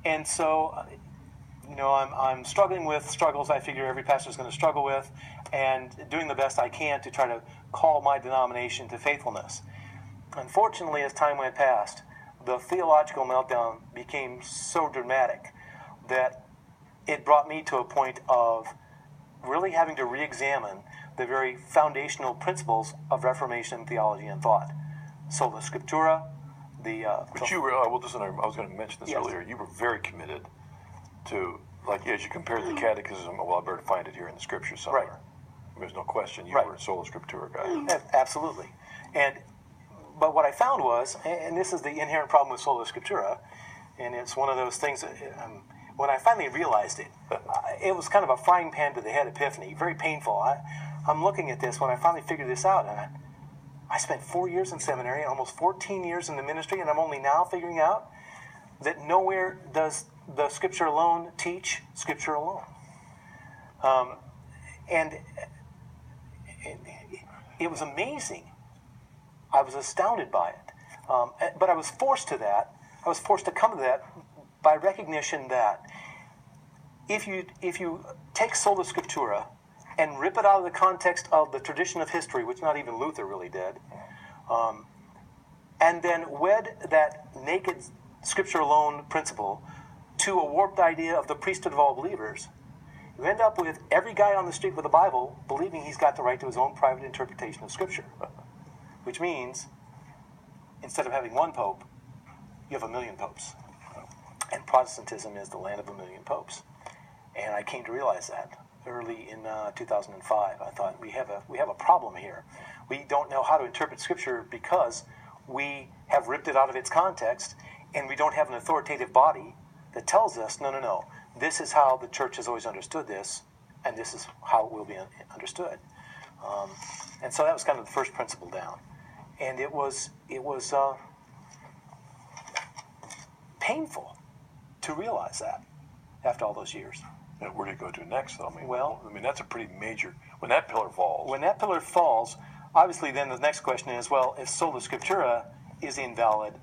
And so, I'm struggling with struggles I figure every pastor is going to struggle with, and doing the best I can to try to call my denomination to faithfulness. Unfortunately, as time went past, the theological meltdown became so dramatic that it brought me to a point of really having to re-examine the very foundational principles of Reformation theology and thought. Sola Scriptura, But you were, I was going to mention this earlier, you were very committed to, like, as you compared the catechism, well, I better find it here in the scripture somewhere. Right. There's no question you were a Sola Scriptura guy. Absolutely. But what I found was, and this is the inherent problem with Sola Scriptura, and it's one of those things that, when I finally realized it, it was kind of a frying pan to the head epiphany, very painful. I'm looking at this when I finally figured this out, and I spent 4 years in seminary, almost 14 years in the ministry, and I'm only now figuring out that nowhere does the Scripture alone teach Scripture alone. And it was amazing. I was astounded by it. But I was forced to that. I was forced to come to that by recognition that if you take Sola Scriptura and rip it out of the context of the tradition of history, which not even Luther really did, and then wed that naked Scripture alone principle to a warped idea of the priesthood of all believers, you end up with every guy on the street with a Bible believing he's got the right to his own private interpretation of Scripture. Which means, instead of having one pope, you have a million popes. And Protestantism is the land of a million popes. And I came to realize that early in 2005. I thought, we have a problem here. We don't know how to interpret Scripture because we have ripped it out of its context, and we don't have an authoritative body that tells us, no, this is how the church has always understood this, and this is how it will be understood. And so that was kind of the first principle down. And it was painful to realize that after all those years. And where do you go to next, though? I mean, that's a pretty major. When that pillar falls. When that pillar falls, obviously, then the next question is, well, if Sola Scriptura is invalid,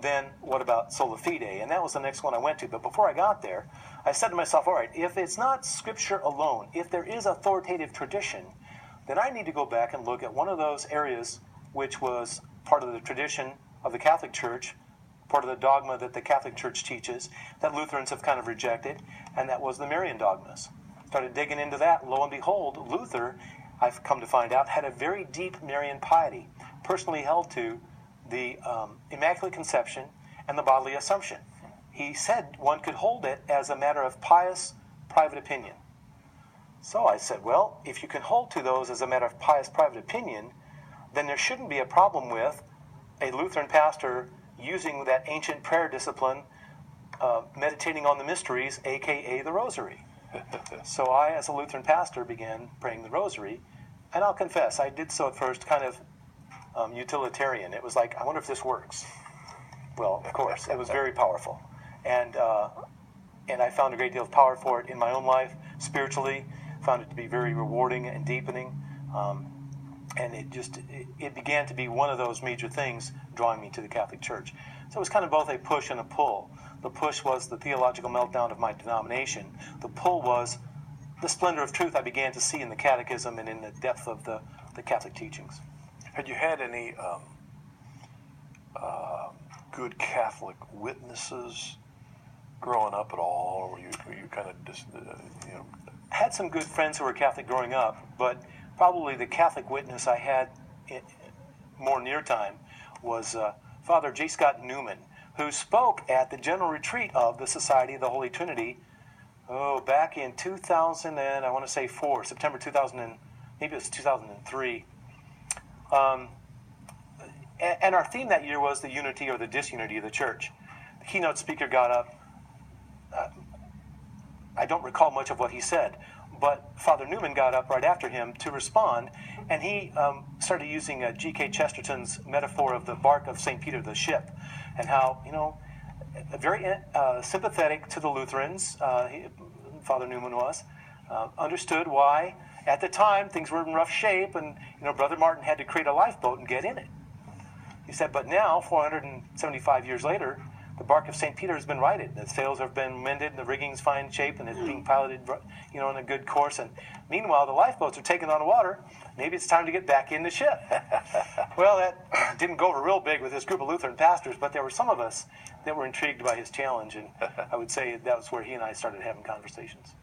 then what about Sola Fide? And that was the next one I went to. But before I got there, I said to myself, all right, if it's not Scripture alone, if there is authoritative tradition, then I need to go back and look at one of those areas which was part of the tradition of the Catholic Church, part of the dogma that the Catholic Church teaches, that Lutherans have kind of rejected, and that was the Marian dogmas. Started digging into that, and lo and behold, Luther, I've come to find out, had a very deep Marian piety, personally held to the Immaculate Conception and the bodily Assumption. He said one could hold it as a matter of pious private opinion. So I said, well, if you can hold to those as a matter of pious private opinion, then there shouldn't be a problem with a Lutheran pastor using that ancient prayer discipline, meditating on the mysteries, a.k.a. the Rosary. So I, as a Lutheran pastor, began praying the Rosary, and I'll confess, I did so at first kind of utilitarian. It was like, I wonder if this works. Well, of course, it was very powerful. And I found a great deal of power for it in my own life, spiritually, found it to be very rewarding and deepening. And it began to be one of those major things drawing me to the Catholic Church. So it was kind of both a push and a pull. The push was the theological meltdown of my denomination. The pull was the splendor of truth I began to see in the Catechism and in the depth of the Catholic teachings. Had you had any good Catholic witnesses growing up at all, or were you kind of just Had some good friends who were Catholic growing up, but probably the Catholic witness I had more near time was Father J. Scott Newman, who spoke at the general retreat of the Society of the Holy Trinity, back in 2000 and I want to say September 2000, and maybe it was 2003. And our theme that year was the unity or the disunity of the church. The keynote speaker got up. I don't recall much of what he said, but Father Newman got up right after him to respond, and he started using G.K. Chesterton's metaphor of the bark of St. Peter the ship, and how, very sympathetic to the Lutherans, Father Newman was, understood why, at the time, things were in rough shape, and Brother Martin had to create a lifeboat and get in it. He said, but now, 475 years later, the bark of St. Peter has been righted. The sails have been mended, and the rigging's fine shape, and it's being piloted, on a good course. And meanwhile, the lifeboats are taking on water. Maybe it's time to get back in the ship. Well, that didn't go over real big with this group of Lutheran pastors, but there were some of us that were intrigued by his challenge, and I would say that was where he and I started having conversations.